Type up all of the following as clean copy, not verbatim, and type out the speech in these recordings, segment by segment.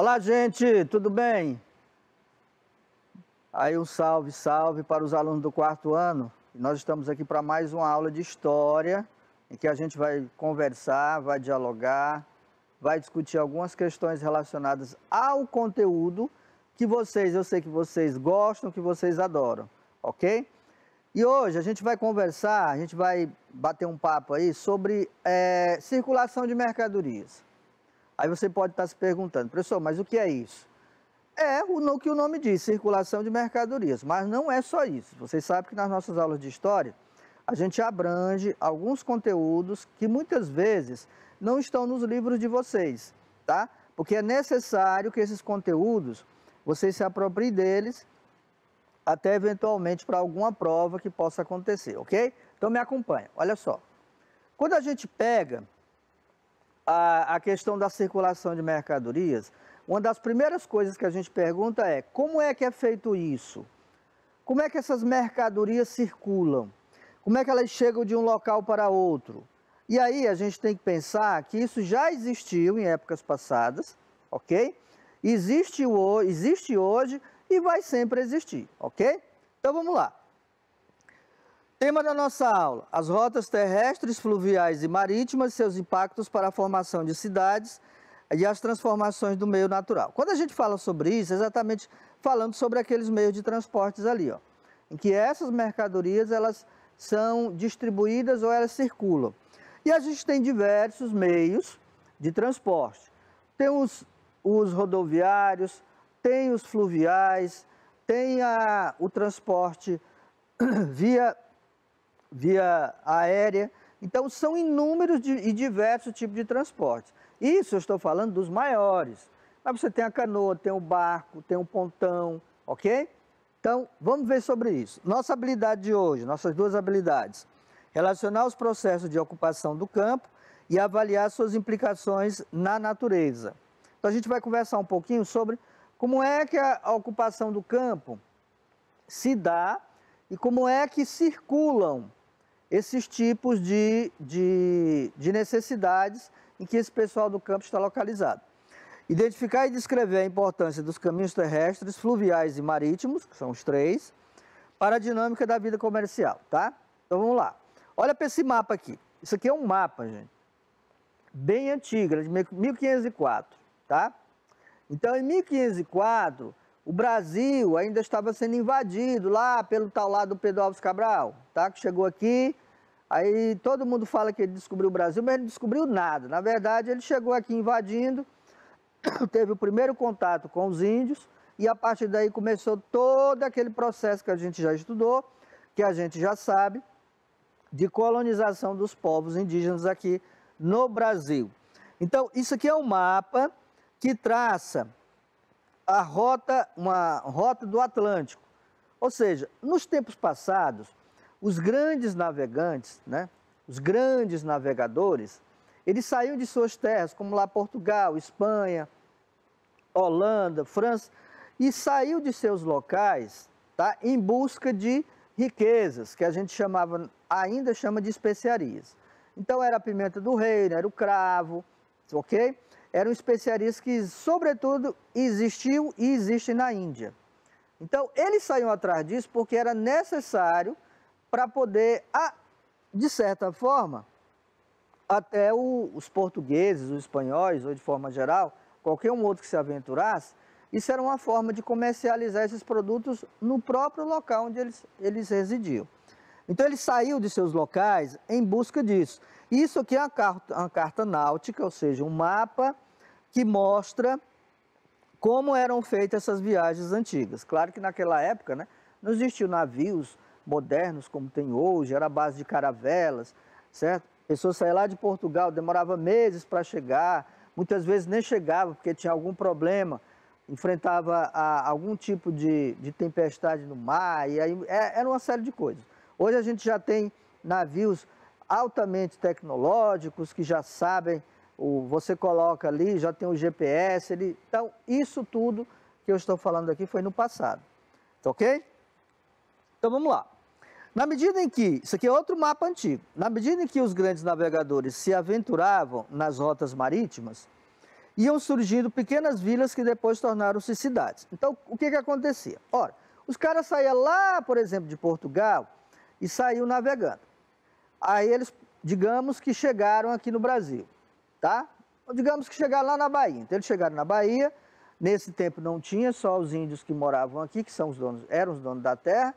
Olá, gente, tudo bem? Aí um salve, salve para os alunos do quarto ano. Nós estamos aqui para mais uma aula de história, em que a gente vai conversar, vai dialogar, vai discutir algumas questões relacionadas ao conteúdo que eu sei que vocês gostam, que vocês adoram, ok? E hoje a gente vai conversar, a gente vai bater um papo aí sobre circulação de mercadorias. Aí você pode estar se perguntando, professor, mas o que é isso? É o que o nome diz, circulação de mercadorias, mas não é só isso. Vocês sabem que nas nossas aulas de história, a gente abrange alguns conteúdos que muitas vezes não estão nos livros de vocês, tá? Porque é necessário que esses conteúdos, vocês se apropriem deles, até eventualmente para alguma prova que possa acontecer, ok? Então me acompanha, olha só. Quando a gente pega a questão da circulação de mercadorias, uma das primeiras coisas que a gente pergunta é: como é que é feito isso? Como é que essas mercadorias circulam? Como é que elas chegam de um local para outro? E aí a gente tem que pensar que isso já existiu em épocas passadas, ok? Existe hoje e vai sempre existir, ok? Então vamos lá. Tema da nossa aula: as rotas terrestres, fluviais e marítimas, seus impactos para a formação de cidades e as transformações do meio natural. Quando a gente fala sobre isso, é exatamente falando sobre aqueles meios de transportes ali, ó, em que essas mercadorias elas são distribuídas ou elas circulam. E a gente tem diversos meios de transporte. Tem os rodoviários, tem os fluviais, tem o transporte via aérea. Então são inúmeros e diversos tipos de transportes. Isso eu estou falando dos maiores. Mas você tem a canoa, tem o barco, tem o pontão, ok? Então vamos ver sobre isso. Nossa habilidade de hoje, nossas duas habilidades: relacionar os processos de ocupação do campo e avaliar suas implicações na natureza. Então a gente vai conversar um pouquinho sobre como é que a ocupação do campo se dá e como é que circulam esses tipos de necessidades em que esse pessoal do campo está localizado. Identificar e descrever a importância dos caminhos terrestres, fluviais e marítimos, que são os três, para a dinâmica da vida comercial, tá? Então vamos lá. Olha para esse mapa aqui. Isso aqui é um mapa, gente, bem antigo, de 1504, tá? Então em 1504, o Brasil ainda estava sendo invadido lá pelo tal lado do Pedro Álvares Cabral, tá? Que chegou aqui, aí todo mundo fala que ele descobriu o Brasil, mas ele não descobriu nada. Na verdade, ele chegou aqui invadindo, teve o primeiro contato com os índios, e a partir daí começou todo aquele processo que a gente já estudou, que a gente já sabe, de colonização dos povos indígenas aqui no Brasil. Então, isso aqui é um mapa que traça uma rota do Atlântico. Ou seja, nos tempos passados, os grandes navegantes, né, os grandes navegadores, eles saíam de suas terras, como lá Portugal, Espanha, Holanda, França, e saíam de seus locais, tá, em busca de riquezas, que a gente ainda chama de especiarias. Então era a pimenta do reino, era o cravo, ok? Eram especiarias que, sobretudo, existiam e existem na Índia. Então, eles saíam atrás disso porque era necessário para poder, de certa forma, até os portugueses, os espanhóis, ou de forma geral, qualquer um outro que se aventurasse, isso era uma forma de comercializar esses produtos no próprio local onde eles residiam. Então, eles saíam de seus locais em busca disso. Isso aqui é uma carta náutica, ou seja, um mapa que mostra como eram feitas essas viagens antigas. Claro que naquela época, né, não existiam navios modernos como tem hoje, era a base de caravelas, certo? Pessoas saíam lá de Portugal, demorava meses para chegar, muitas vezes nem chegava porque tinha algum problema, enfrentava algum tipo de tempestade no mar, e aí era uma série de coisas. Hoje a gente já tem navios altamente tecnológicos que já sabem, você coloca ali, já tem o GPS, então isso tudo que eu estou falando aqui foi no passado, tá ok? Então vamos lá. Na medida em que, isso aqui é outro mapa antigo, na medida em que os grandes navegadores se aventuravam nas rotas marítimas, iam surgindo pequenas vilas que depois tornaram-se cidades. Então, o que acontecia? Ora, os caras saíam lá, por exemplo, de Portugal e saíam navegando. Aí eles, digamos que chegaram aqui no Brasil, tá? Digamos que chegaram lá na Bahia. Então, eles chegaram na Bahia, nesse tempo não tinha, só os índios que moravam aqui, que são os donos, eram os donos da terra,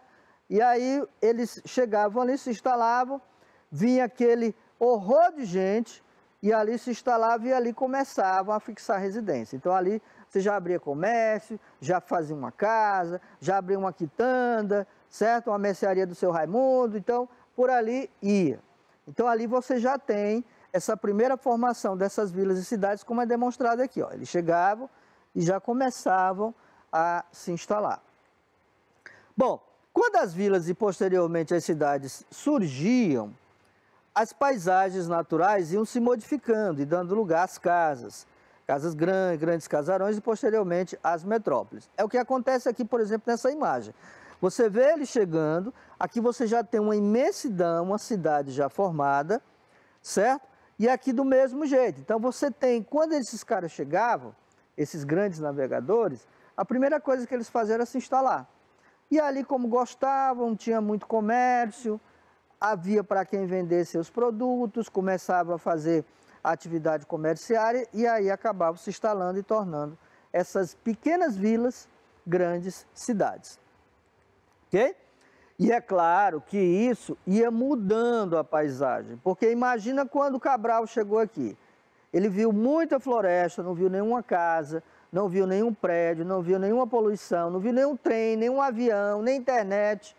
e aí eles chegavam ali, se instalavam, vinha aquele horror de gente, e ali se instalava e ali começavam a fixar residência. Então ali você já abria comércio, já fazia uma casa, já abria uma quitanda, certo? Uma mercearia do seu Raimundo, então por ali ia. Então ali você já tem essa primeira formação dessas vilas e cidades, como é demonstrado aqui, ó. Eles chegavam e já começavam a se instalar. Bom, quando as vilas e posteriormente as cidades surgiam, as paisagens naturais iam se modificando e dando lugar às casas grandes, grandes casarões e posteriormente às metrópoles. É o que acontece aqui, por exemplo, nessa imagem. Você vê ele chegando, aqui você já tem uma imensidão, uma cidade já formada, certo? E aqui do mesmo jeito. Então você tem, quando esses caras chegavam, esses grandes navegadores, a primeira coisa que eles faziam era se instalar. E ali, como gostavam, tinha muito comércio, havia para quem vendesse seus produtos, começava a fazer atividade comerciária e aí acabava se instalando e tornando essas pequenas vilas grandes cidades. Ok? E é claro que isso ia mudando a paisagem, porque imagina quando Cabral chegou aqui. Ele viu muita floresta, não viu nenhuma casa, não viu nenhum prédio, não viu nenhuma poluição, não viu nenhum trem, nenhum avião, nem internet.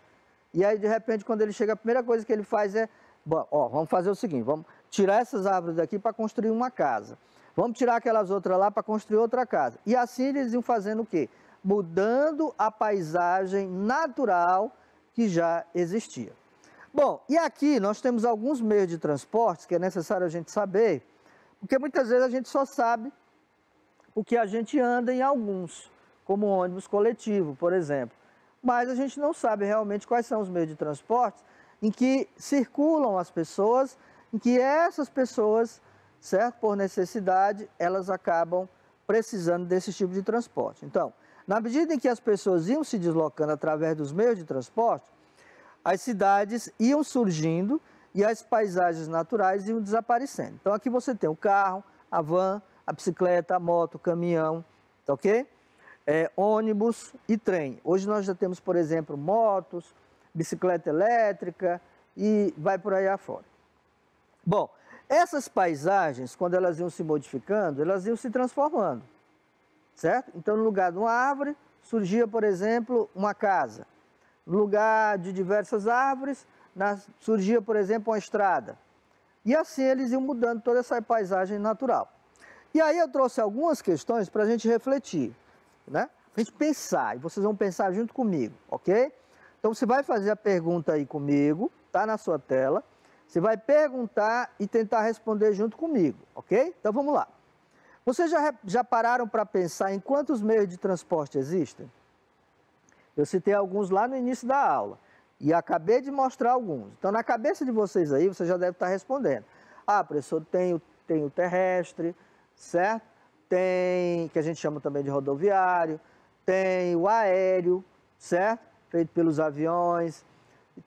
E aí, de repente, quando ele chega, a primeira coisa que ele faz é, bom, ó, vamos fazer o seguinte, vamos tirar essas árvores daqui para construir uma casa. Vamos tirar aquelas outras lá para construir outra casa. E assim eles iam fazendo o quê? Mudando a paisagem natural que já existia. Bom, e aqui nós temos alguns meios de transporte que é necessário a gente saber, porque muitas vezes a gente só sabe o que a gente anda em alguns, como ônibus coletivo, por exemplo. Mas a gente não sabe realmente quais são os meios de transporte em que circulam as pessoas, em que essas pessoas, certo, por necessidade, elas acabam precisando desse tipo de transporte. Então, na medida em que as pessoas iam se deslocando através dos meios de transporte, as cidades iam surgindo e as paisagens naturais iam desaparecendo. Então, aqui você tem o carro, a van, a bicicleta, a moto, o caminhão, tá ok? Ônibus e trem. Hoje nós já temos, por exemplo, motos, bicicleta elétrica e vai por aí afora. Bom, essas paisagens, quando elas iam se modificando, elas iam se transformando, certo? Então, no lugar de uma árvore, surgia, por exemplo, uma casa. No lugar de diversas árvores, surgia, por exemplo, uma estrada. E assim eles iam mudando toda essa paisagem natural. E aí eu trouxe algumas questões para a gente refletir, né? A gente pensar, e vocês vão pensar junto comigo, ok? Então você vai fazer a pergunta aí comigo, tá na sua tela. Você vai perguntar e tentar responder junto comigo, ok? Então vamos lá. Vocês já pararam para pensar em quantos meios de transporte existem? Eu citei alguns lá no início da aula e acabei de mostrar alguns. Então na cabeça de vocês aí, você já deve estar respondendo. Ah, professor, tem o terrestre, certo? Tem, que a gente chama também de rodoviário, tem o aéreo, certo? Feito pelos aviões,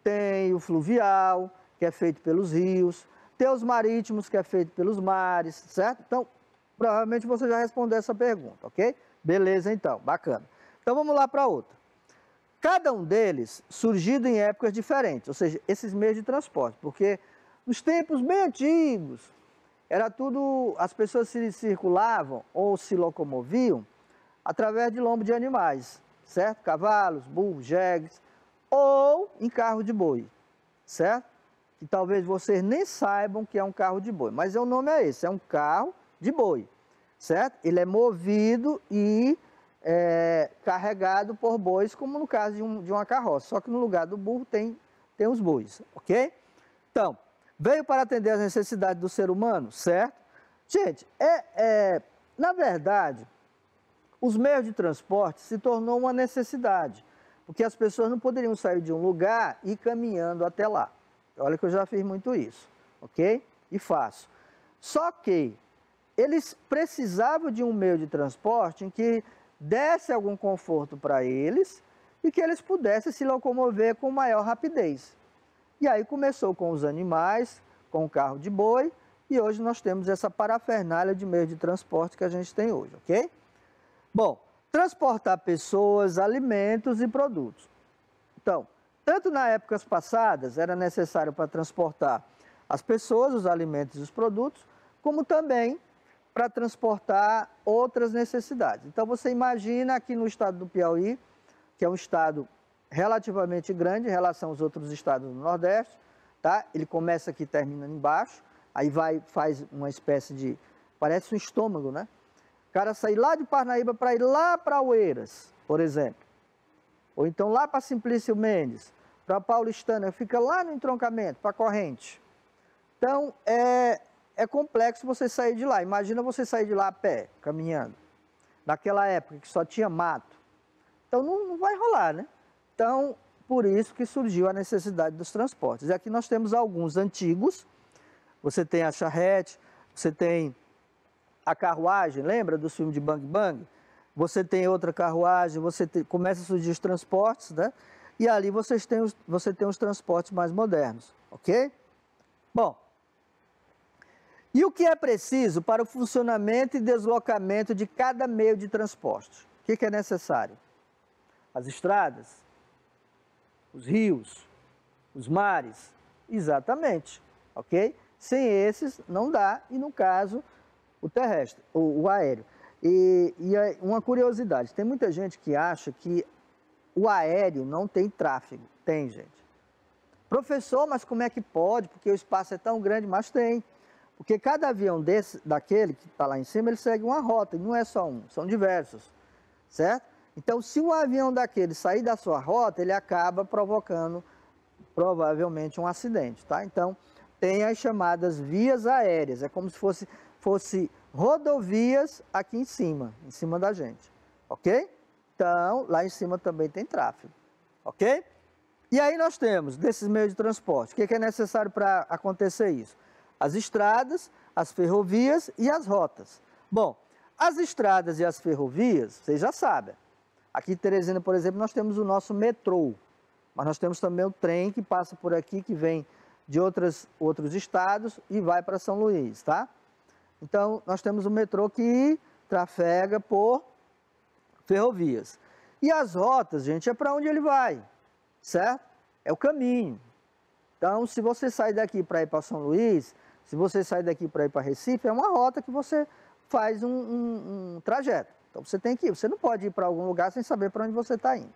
tem o fluvial, que é feito pelos rios, tem os marítimos, que é feito pelos mares, certo? Então, provavelmente você já respondeu essa pergunta, ok? Beleza, então, bacana. Então, vamos lá para outra. Cada um deles surgido em épocas diferentes, ou seja, esses meios de transporte, porque nos tempos bem antigos, era tudo, as pessoas se circulavam ou se locomoviam através de lombo de animais, certo? Cavalos, burros, jegues, ou em carro de boi, certo? Que talvez vocês nem saibam que é um carro de boi, mas o nome é esse, é um carro de boi, certo? Ele é movido e carregado por bois, como no caso de uma carroça, só que no lugar do burro tem os bois, ok? Então, veio para atender às necessidades do ser humano, certo? Gente, na verdade, os meios de transporte se tornou uma necessidade, porque as pessoas não poderiam sair de um lugar e ir caminhando até lá. Olha que eu já fiz muito isso, ok? E faço. Só que eles precisavam de um meio de transporte em que desse algum conforto para eles e que eles pudessem se locomover com maior rapidez. E aí começou com os animais, com o carro de boi, e hoje nós temos essa parafernália de meio de transporte que a gente tem hoje, ok? Bom, transportar pessoas, alimentos e produtos. Então, tanto nas épocas passadas era necessário para transportar as pessoas, os alimentos e os produtos, como também para transportar outras necessidades. Então, você imagina aqui no estado do Piauí, que é um estado relativamente grande em relação aos outros estados do Nordeste, tá? Ele começa aqui e termina embaixo, aí faz uma espécie de, parece um estômago, né? O cara sair lá de Parnaíba para ir lá para Oeiras, por exemplo. Ou então lá para Simplício Mendes, para Paulistana, fica lá no entroncamento, para Corrente. Então, é complexo você sair de lá. Imagina você sair de lá a pé, caminhando. Naquela época que só tinha mato. Então, não vai rolar, né? Então, por isso que surgiu a necessidade dos transportes. E aqui nós temos alguns antigos. Você tem a charrete, você tem a carruagem, lembra do filme de Bang Bang? Você tem outra carruagem, começa a surgir os transportes, né? E ali você tem os transportes mais modernos, ok? Bom, e o que é preciso para o funcionamento e deslocamento de cada meio de transporte? O que é necessário? As estradas, os rios, os mares, exatamente, ok? Sem esses não dá, e no caso, o terrestre, o aéreo. E uma curiosidade, tem muita gente que acha que o aéreo não tem tráfego. Tem, gente. Professor, mas como é que pode? Porque o espaço é tão grande, mas tem. Porque cada avião daquele que está lá em cima, ele segue uma rota, e não é só um, são diversos, certo? Então, se um avião daquele sair da sua rota, ele acaba provocando, provavelmente, um acidente, tá? Então, tem as chamadas vias aéreas, é como se fosse rodovias aqui em cima da gente, ok? Então, lá em cima também tem tráfego, ok? E aí nós temos, desses meios de transporte, o que é necessário para acontecer isso? As estradas, as ferrovias e as rotas. Bom, as estradas e as ferrovias, vocês já sabem. Aqui em Teresina, por exemplo, nós temos o nosso metrô, mas nós temos também o trem que passa por aqui, que vem de outros estados e vai para São Luís, tá? Então, nós temos o metrô que trafega por ferrovias. E as rotas, gente, é para onde ele vai, certo? É o caminho. Então, se você sai daqui para ir para São Luís, se você sai daqui para ir para Recife, é uma rota que você faz um trajeto. Então, você tem que ir. Você não pode ir para algum lugar sem saber para onde você está indo.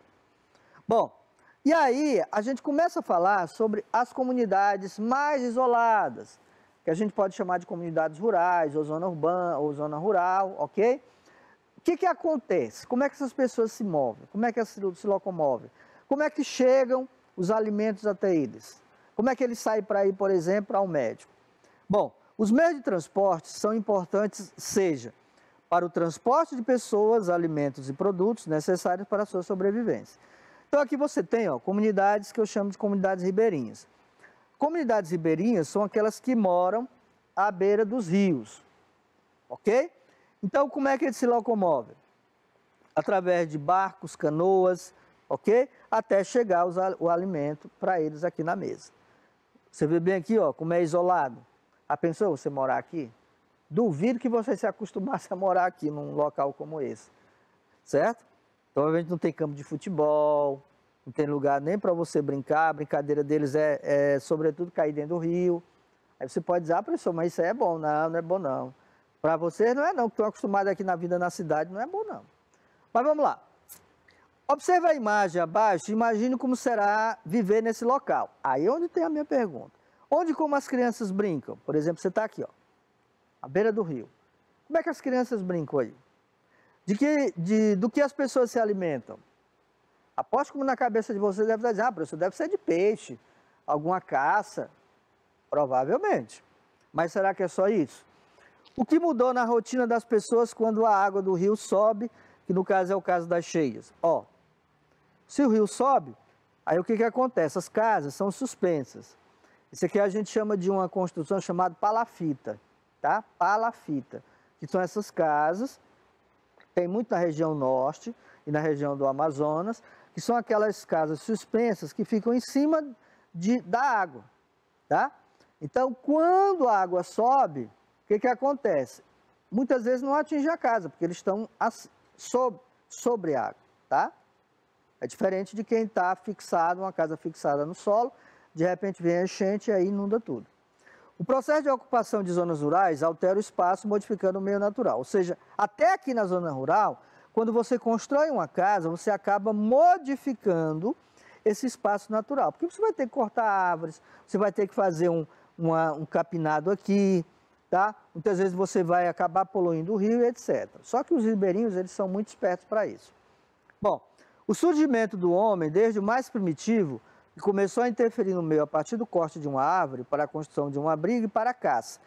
Bom, e aí a gente começa a falar sobre as comunidades mais isoladas, que a gente pode chamar de comunidades rurais, ou zona urbana, ou zona rural, ok? O que acontece? Como é que essas pessoas se movem? Como é que elas se locomovem? Como é que chegam os alimentos até eles? Como é que eles saem para ir, por exemplo, ao médico? Bom, os meios de transporte são importantes, seja para o transporte de pessoas, alimentos e produtos necessários para a sua sobrevivência. Então aqui você tem, ó, comunidades que eu chamo de comunidades ribeirinhas. Comunidades ribeirinhas são aquelas que moram à beira dos rios, ok? Então como é que eles se locomovem? Através de barcos, canoas, ok? Até chegar o alimento para eles aqui na mesa. Você vê bem aqui, ó, como é isolado. Ah, pensou você morar aqui? Duvido que você se acostumasse a morar aqui num local como esse, certo? Provavelmente não tem campo de futebol, não tem lugar nem para você brincar, a brincadeira deles sobretudo, cair dentro do rio. Aí você pode dizer, ah, professor, mas isso aí é bom. Não, não é bom não. Para vocês não é não, que estão acostumados aqui na vida na cidade, não é bom não. Mas vamos lá. Observe a imagem abaixo, imagine como será viver nesse local. Aí é onde tem a minha pergunta. Onde como as crianças brincam? Por exemplo, você está aqui, ó, à beira do rio. Como é que as crianças brincam aí? Do que as pessoas se alimentam? Aposto como na cabeça de vocês deve estar dizendo, ah, professor, deve ser de peixe, alguma caça. Provavelmente. Mas será que é só isso? O que mudou na rotina das pessoas quando a água do rio sobe, que no caso é o caso das cheias? Ó, se o rio sobe, aí o que acontece? As casas são suspensas. Isso aqui a gente chama de uma construção chamada palafita, tá? Palafita. que são essas casas, tem muito na região norte e na região do Amazonas, que são aquelas casas suspensas que ficam em cima da água, tá? Então, quando a água sobe, o que acontece? Muitas vezes não atinge a casa, porque eles estão sobre a água, tá? É diferente de quem está fixado, uma casa fixada no solo, de repente vem a enchente e aí inunda tudo. O processo de ocupação de zonas rurais altera o espaço, modificando o meio natural. Ou seja, até aqui na zona rural, quando você constrói uma casa, você acaba modificando esse espaço natural. Porque você vai ter que cortar árvores, você vai ter que fazer um capinado aqui, tá? Muitas vezes você vai acabar poluindo o rio, etc. Só que os ribeirinhos, eles são muito espertos para isso. Bom, o surgimento do homem, desde o mais primitivo, que começou a interferir no meio a partir do corte de uma árvore para a construção de um abrigo e para a caça,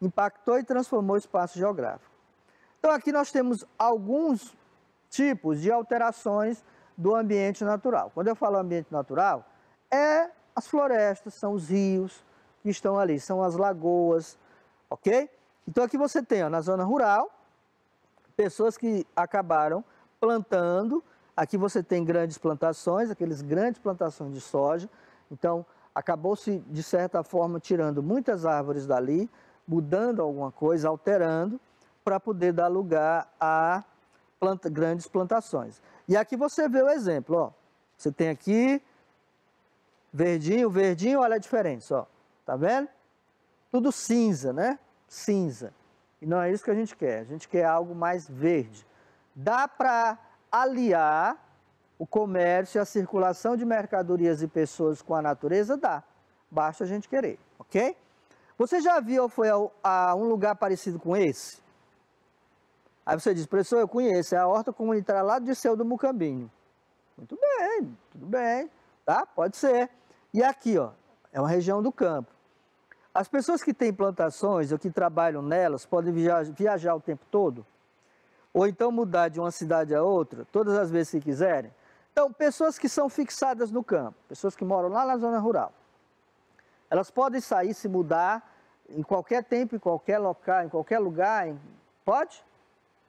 impactou e transformou o espaço geográfico. Então aqui nós temos alguns tipos de alterações do ambiente natural. Quando eu falo ambiente natural, é as florestas, são os rios que estão ali, são as lagoas, ok? Então aqui você tem, ó, na zona rural, pessoas que acabaram plantando. Aqui você tem grandes plantações, aquelas grandes plantações de soja. Então, acabou-se, de certa forma, tirando muitas árvores dali, mudando alguma coisa, alterando, para poder dar lugar a grandes plantações. E aqui você vê o exemplo, ó. Você tem aqui, verdinho, verdinho, olha a diferença, ó. Tá vendo? Tudo cinza, né? Cinza. E não é isso que a gente quer. A gente quer algo mais verde. Dá para aliar o comércio e a circulação de mercadorias e pessoas com a natureza? Dá. Basta a gente querer, ok? Você já viu ou foi a um lugar parecido com esse? Aí você diz, professor, eu conheço, é a horta comunitária lá de Seu do Mucambinho. Muito bem, tudo bem, tá? Pode ser. E aqui, ó, é uma região do campo. As pessoas que têm plantações ou que trabalham nelas podem viajar o tempo todo? Ou então mudar de uma cidade a outra, todas as vezes que quiserem? Então, pessoas que são fixadas no campo, pessoas que moram lá na zona rural, elas podem sair, se mudar em qualquer tempo, em qualquer local, em qualquer lugar? Pode?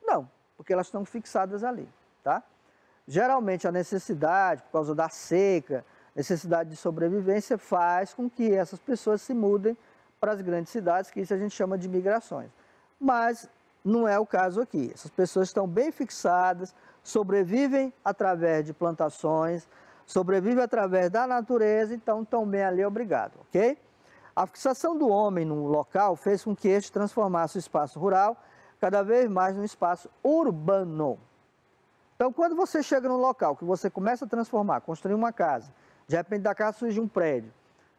Não, porque elas estão fixadas ali, tá? Geralmente a necessidade, por causa da seca, necessidade de sobrevivência, faz com que essas pessoas se mudem para as grandes cidades, que isso a gente chama de migrações. Mas não é o caso aqui. Essas pessoas estão bem fixadas, sobrevivem através de plantações, sobrevivem através da natureza, então estão bem ali, obrigado, ok? A fixação do homem no local fez com que este transformasse o espaço rural cada vez mais num espaço urbano. Então, quando você chega num local que você começa a transformar, construir uma casa, de repente da casa surge um prédio,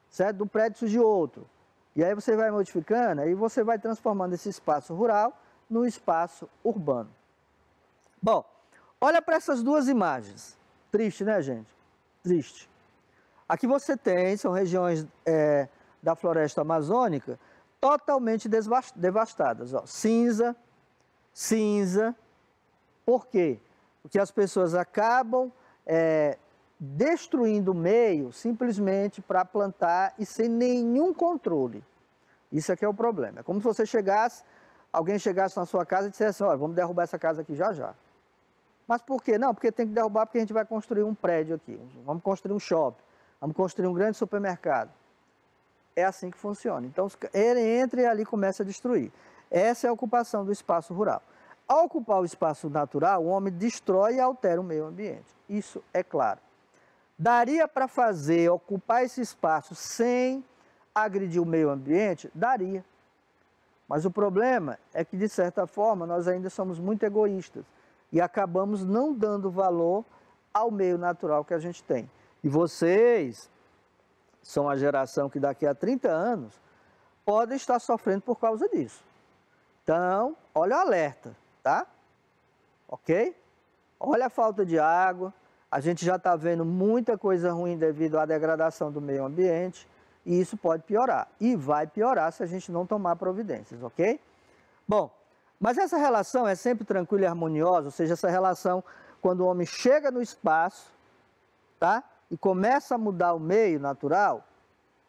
certo? Do prédio surge outro, e aí você vai modificando, aí você vai transformando esse espaço rural no espaço urbano. Bom, olha para essas duas imagens. Triste, né, gente? Triste. Aqui você tem, são regiões da floresta amazônica totalmente devastadas. Ó. Cinza, cinza. Por quê? Porque as pessoas acabam destruindo o meio simplesmente para plantar e sem nenhum controle. Isso aqui é o problema. É como se você alguém chegasse na sua casa e dissesse, olha, vamos derrubar essa casa aqui já já. Mas por quê? Não, porque tem que derrubar porque a gente vai construir um prédio aqui, vamos construir um shopping, vamos construir um grande supermercado. É assim que funciona. Então, ele entra e ali começa a destruir. Essa é a ocupação do espaço rural. Ao ocupar o espaço natural, o homem destrói e altera o meio ambiente. Isso é claro. Daria para ocupar esse espaço sem agredir o meio ambiente? Daria. Mas o problema é que, de certa forma, nós ainda somos muito egoístas e acabamos não dando valor ao meio natural que a gente tem. E vocês são a geração que daqui a 30 anos podem estar sofrendo por causa disso. Então, olha o alerta, tá? Ok? Olha a falta de água, a gente já está vendo muita coisa ruim devido à degradação do meio ambiente. E isso pode piorar. E vai piorar se a gente não tomar providências, ok? Bom, mas essa relação é sempre tranquila e harmoniosa, ou seja, essa relação quando o homem chega no espaço, tá? E começa a mudar o meio natural?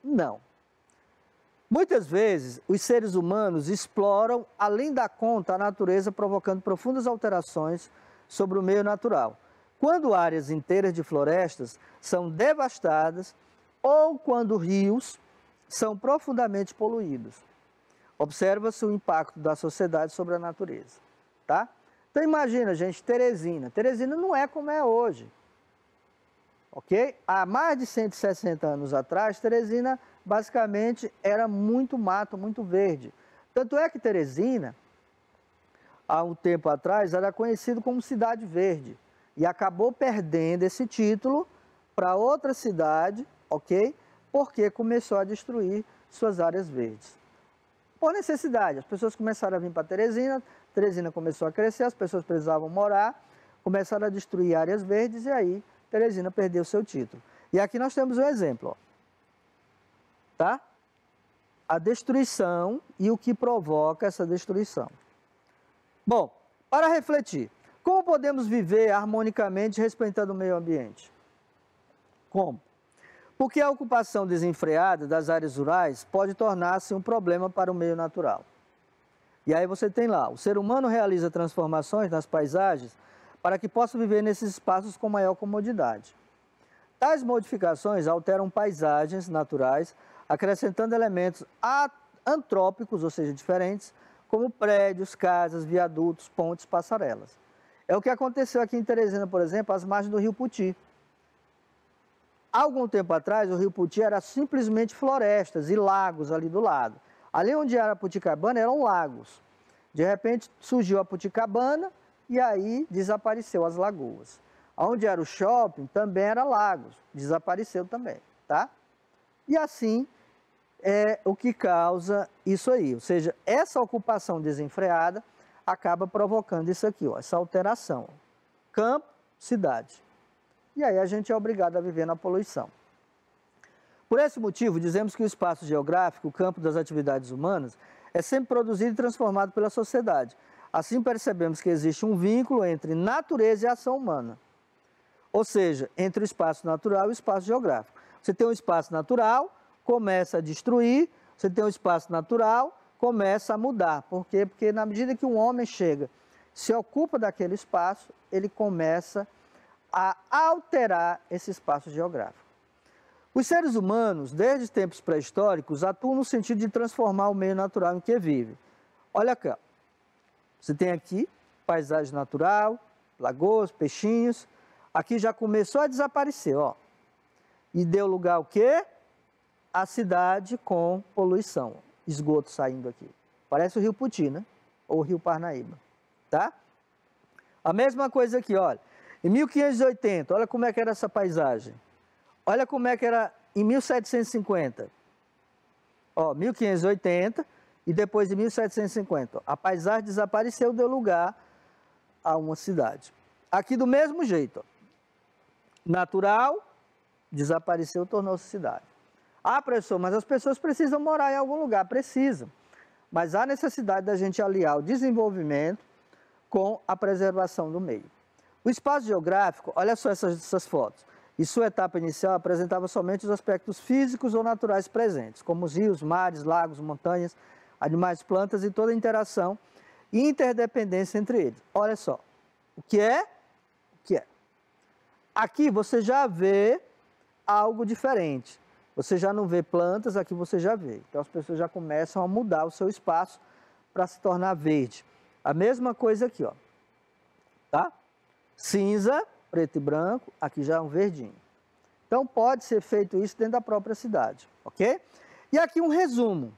Não. Muitas vezes, os seres humanos exploram, além da conta, a natureza, provocando profundas alterações sobre o meio natural. Quando áreas inteiras de florestas são devastadas ou quando rios são profundamente poluídos. Observa-se o impacto da sociedade sobre a natureza, tá? Então imagina, gente, Teresina. Teresina não é como é hoje, ok? Há mais de 160 anos atrás, Teresina basicamente era muito mato, muito verde. Tanto é que Teresina, há um tempo atrás, era conhecido como Cidade Verde e acabou perdendo esse título para outra cidade, ok? Porque começou a destruir suas áreas verdes. Por necessidade, as pessoas começaram a vir para Teresina, Teresina começou a crescer, as pessoas precisavam morar, começaram a destruir áreas verdes e aí Teresina perdeu seu título. E aqui nós temos um exemplo, ó, tá? A destruição e o que provoca essa destruição. Bom, para refletir, como podemos viver harmonicamente respeitando o meio ambiente? Como? Porque a ocupação desenfreada das áreas rurais pode tornar-se um problema para o meio natural. E aí você tem lá, o ser humano realiza transformações nas paisagens para que possa viver nesses espaços com maior comodidade. Tais modificações alteram paisagens naturais, acrescentando elementos antrópicos, ou seja, diferentes, como prédios, casas, viadutos, pontes, passarelas. É o que aconteceu aqui em Teresina, por exemplo, às margens do rio Puti. Há algum tempo atrás, o rio Puti era simplesmente florestas e lagos ali do lado. Ali onde era a Puticabana eram lagos. De repente surgiu a Puticabana e aí desapareceu as lagoas. Onde era o shopping também era lagos, desapareceu também, tá? E assim é o que causa isso aí. Ou seja, essa ocupação desenfreada acaba provocando isso aqui, ó, essa alteração. Campo, cidade. E aí a gente é obrigado a viver na poluição. Por esse motivo, dizemos que o espaço geográfico, o campo das atividades humanas, é sempre produzido e transformado pela sociedade. Assim percebemos que existe um vínculo entre natureza e ação humana. Ou seja, entre o espaço natural e o espaço geográfico. Você tem um espaço natural, começa a destruir, você tem um espaço natural, começa a mudar. Por quê? Porque na medida que um homem chega, se ocupa daquele espaço, ele começa a alterar esse espaço geográfico. Os seres humanos, desde tempos pré-históricos, atuam no sentido de transformar o meio natural em que vive. Olha cá, você tem aqui paisagem natural, lagoas, peixinhos, aqui já começou a desaparecer, ó. E deu lugar ao quê? A cidade com poluição, esgoto saindo aqui. Parece o rio Puti, né? Ou o rio Parnaíba, tá? A mesma coisa aqui, olha. Em 1580, olha como é que era essa paisagem. Olha como é que era em 1750. Ó, 1580 e depois de 1750. Ó, a paisagem desapareceu, deu lugar a uma cidade. Aqui do mesmo jeito. Ó. Natural, desapareceu, tornou-se cidade. Ah, professor, mas as pessoas precisam morar em algum lugar. Precisam. Mas há necessidade da gente aliar o desenvolvimento com a preservação do meio. O espaço geográfico, olha só essas fotos. Em sua etapa inicial, apresentava somente os aspectos físicos ou naturais presentes, como os rios, mares, lagos, montanhas, animais, plantas e toda a interação e interdependência entre eles. Olha só, o que é? O que é? Aqui você já vê algo diferente. Você já não vê plantas, aqui você já vê. Então as pessoas já começam a mudar o seu espaço para se tornar verde. A mesma coisa aqui, ó. Tá? Cinza, preto e branco, aqui já é um verdinho. Então pode ser feito isso dentro da própria cidade, ok? E aqui um resumo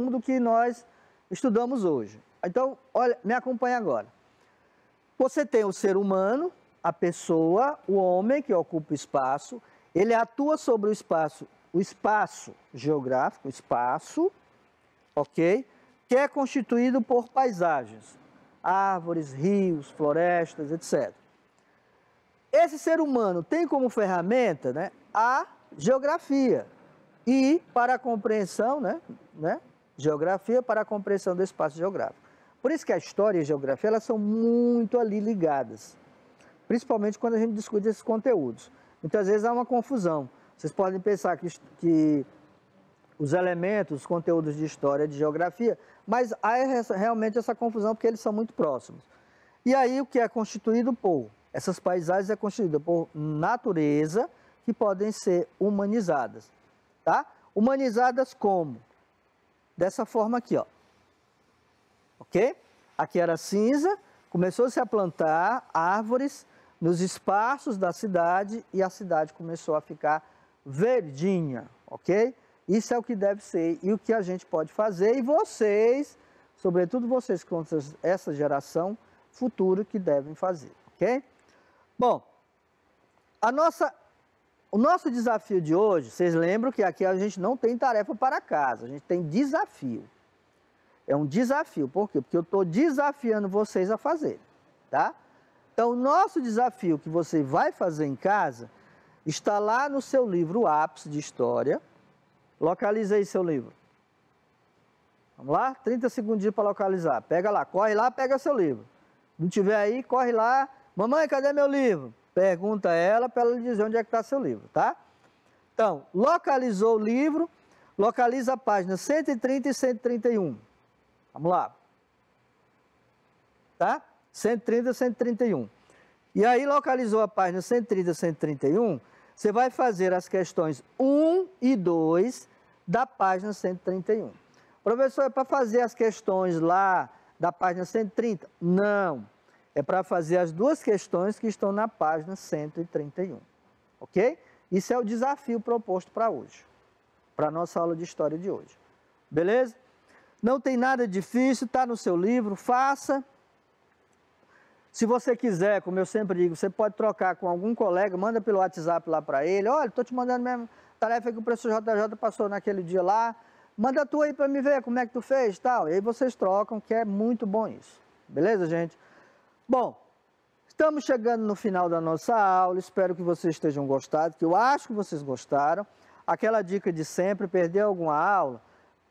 do que nós estudamos hoje. Então, olha, me acompanha agora. Você tem o ser humano, a pessoa, o homem que ocupa o espaço, ele atua sobre o espaço geográfico, ok? Que é constituído por paisagens, árvores, rios, florestas, etc. Esse ser humano tem como ferramenta, né, a geografia e para a compreensão, geografia para a compreensão do espaço geográfico. Por isso que a história e a geografia elas são muito ali ligadas, principalmente quando a gente discute esses conteúdos. Muitas vezes há uma confusão. Vocês podem pensar que os elementos, os conteúdos de história e de geografia, mas há realmente essa confusão porque eles são muito próximos. E aí o que é constituído por? Essas paisagens é constituída por natureza que podem ser humanizadas, tá? Humanizadas como? Dessa forma aqui, ó. Ok? Aqui era cinza, começou-se a plantar árvores nos espaços da cidade e a cidade começou a ficar verdinha, ok? Isso é o que deve ser e o que a gente pode fazer, e vocês, sobretudo vocês que são essa geração futura, que devem fazer, ok? Bom, o nosso desafio de hoje, vocês lembram que aqui a gente não tem tarefa para casa, a gente tem desafio. É um desafio, por quê? Porque eu estou desafiando vocês a fazer, tá? Então, o nosso desafio que você vai fazer em casa está lá no seu livro Ápice de História. Localiza aí seu livro. Vamos lá? 30 segundinhos para localizar. Pega lá, corre lá, pega seu livro. Não tiver aí, corre lá. Mamãe, cadê meu livro? Pergunta ela para ela dizer onde é que está seu livro, tá? Então, localizou o livro, localiza a página 130 e 131. Vamos lá. Tá? 130 e 131. E aí, localizou a página 130 e 131, você vai fazer as questões 1 e 2 da página 131. Professor, é para fazer as questões lá da página 130? Não. É para fazer as duas questões que estão na página 131. Ok? Isso é o desafio proposto para hoje. Para a nossa aula de história de hoje. Beleza? Não tem nada difícil, está no seu livro, faça. Se você quiser, como eu sempre digo, você pode trocar com algum colega, manda pelo WhatsApp lá para ele. Olha, estou te mandando mesmo tarefa que o professor JJ passou naquele dia lá. Manda tu aí para me ver como é que tu fez e tal. E aí vocês trocam, que é muito bom isso. Beleza, gente? Bom, estamos chegando no final da nossa aula. Espero que vocês estejam gostando, que eu acho que vocês gostaram. Aquela dica de sempre, perder alguma aula,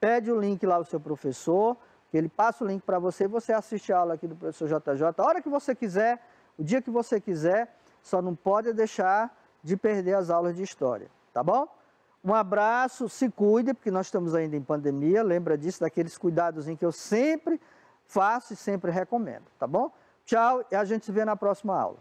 pede o link lá ao seu professor, que ele passa o link para você e você assiste a aula aqui do professor JJ a hora que você quiser, o dia que você quiser, só não pode deixar de perder as aulas de história, tá bom? Um abraço, se cuide, porque nós estamos ainda em pandemia, lembra disso, daqueles cuidados que eu sempre faço e sempre recomendo, tá bom? Tchau e a gente se vê na próxima aula.